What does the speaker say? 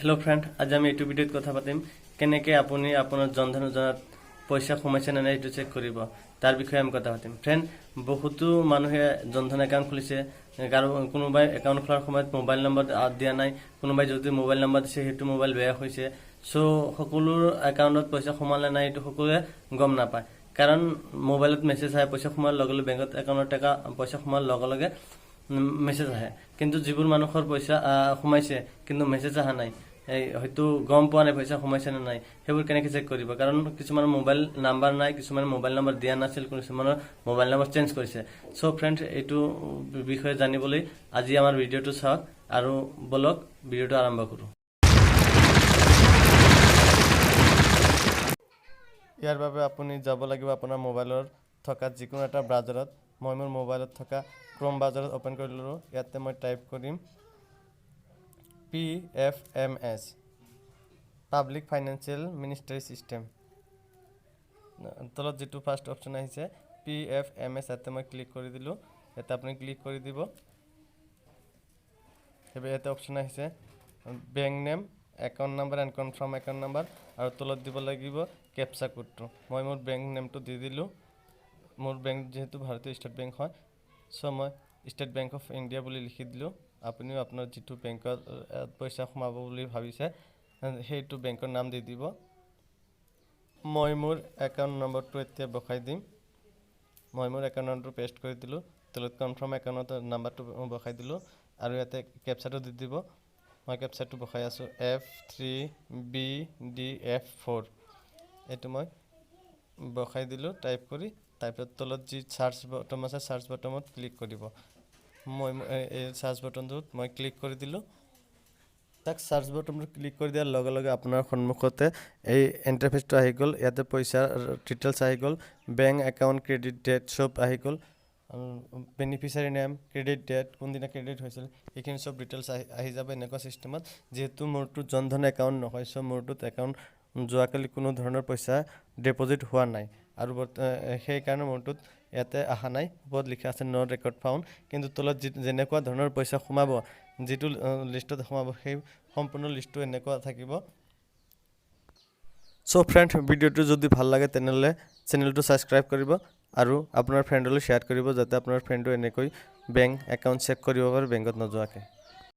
Hello friend, आज আমি এইটো ভিডিঅ'ত কথা পাতিম কেনেকৈ আপুনি আপোনাৰ জনধন যোজনাত পইচা সোমাইছে নে নাই এইটো চেক কৰিব। তাৰ বিষয়ে আমি কথা পাতিম। ফ্ৰেন্ড, বহুতো মানুহে জনধন একাউণ্ট খুলিছে, কাৰো কোনোবাই একাউণ্ট খোলাৰ সময়ত মোবাইল নম্বৰ দিয়া নাই, কোনোবাই যদি মোবাইল নম্বৰ দিছে সেইটো মোবাইল বেয়া হৈছে। সো সকলোৰ একাউণ্টত পইচা সোমালে নাই এইটো সকলোৱে গম নাপায়, কাৰণ মোবাইলত মেছেজ আহে পইচা সোমোৱাৰ লগে লগে বেংকত একাউণ্টত পইচা সোমোৱাৰ লগে লগে মেছেজ আহে, কিন্তু যিবোৰ মানুহৰ পইচা সোমাইছে কিন্তু মেছেজ অহা নাই, হয়তো গম পোৱা নাই পইচা সোমাইছে নে নাই, সেইবোৰ কেনেকৈ চেক কৰিব। কাৰণ কিছুমানৰ মোবাইল নাম্বাৰ নাই, কিছুমানে মোবাইল নাম্বাৰ দিয়া নাছিল, কিছুমানৰ মোবাইল নাম্বাৰ চেঞ্জ কৰিছে। চ' ফ্ৰেণ্ড, এইটো বিষয়ে জানিবলৈ আজি আমাৰ ভিডিঅ'টো চাওক আৰু বলক ভিডিঅ'টো আৰম্ভ কৰোঁ। ইয়াৰ বাবে আপুনি যাব লাগিব আপোনাৰ মোবাইলৰ থকা যিকোনো এটা ব্ৰাউজাৰত। মই মোৰ মোবাইলত থকা ক্ৰম ব্ৰাউজাৰত অ'পেন কৰি ল'লোঁ। ইয়াতে মই টাইপ কৰিম PFMS, public financial ministry system. তলত যিটো ফাৰ্ষ্ট অপশ্যন আহিছে PFMS, ইয়াতে মই ক্লিক কৰি দিলোঁ। ইয়াতে আপুনি ক্লিক কৰি দিব। ইয়াতে অপশ্যন আহিছে bank name, account number and confirm account number, আৰু তলত দিব লাগিব কেপচা কোডটো। মই মোৰ বেংক নেমটো দি দিলোঁ। মোৰ বেংক যিহেতু ভাৰতীয় ষ্টেট বেংক হয়, চ' মই ষ্টেট বেংক অফ ইণ্ডিয়া বুলি লিখি দিলোঁ। আপুনিও আপোনাৰ যিটো বেংকত পইচা সোমাব বুলি ভাবিছে সেইটো বেংকৰ নাম দি দিব। মই মোৰ একাউণ্ট নম্বৰটো এতিয়া বহাই দিম। মই মোৰ একাউণ্ট নম্বৰটো পেষ্ট কৰি দিলোঁ। তলত কনফাৰ্ম একাউণ্ট নাম্বাৰটো বহাই দিলোঁ আৰু ইয়াতে কেপচাটো দি দিব। মই কেপচাটো বহাই আছোঁ F3BDF4। এইটো মই বহাই দিলোঁ টাইপ কৰি। তাৰপিছত তলত যি চাৰ্চ বটন আছে চাৰ্চ বটনত ক্লিক কৰিব। মই এই চাৰ্চ বটনটোত মই ক্লিক কৰি দিলোঁ। তাক চাৰ্চ বটনটো ক্লিক কৰি দিয়াৰ লগে লগে আপোনাৰ সন্মুখতে এই ইণ্টাৰফেচটো আহি গ'ল। ইয়াতে পইচাৰ ডিটেইলছ আহি গ'ল, বেংক একাউণ্ট, ক্ৰেডিট ডেট চব আহি গ'ল। বেনিফিচিয়াৰী নেম, ক্ৰেডিট ডেট, কোনদিনা ক্ৰেডিট হৈছিল, এইখিনি চব ডিটেইলছ আহি যাব এনেকুৱা চিষ্টেমত। যিহেতু মোৰটো জনধন একাউণ্ট নহয়, চ' মোৰটোত একাউণ্ট যোৱাকালি কোনো ধৰণৰ পইচা ডিপ'জিট হোৱা নাই, আৰু সেইকাৰণে মোৰটোত ইয়াতে অহা নাই। ওপৰত লিখা আছে নট ৰেকৰ্ড ফাউণ্ড, কিন্তু তলত যেনেকুৱা ধৰণৰ পইচা সোমাব, যিটো লিষ্টত সোমাব, সেই সম্পূৰ্ণ লিষ্টটো এনেকুৱা থাকিব। চ' ফ্ৰেণ্ড, ভিডিঅ'টো যদি ভাল লাগে তেনেহ'লে চেনেলটো ছাবস্ক্ৰাইব কৰিব আৰু আপোনাৰ ফ্ৰেণ্ডলৈ শ্বেয়াৰ কৰিব, যাতে আপোনাৰ ফ্ৰেণ্ডো এনেকৈ বেংক একাউণ্ট চেক কৰিব পাৰে বেংকত নোযোৱাকৈ।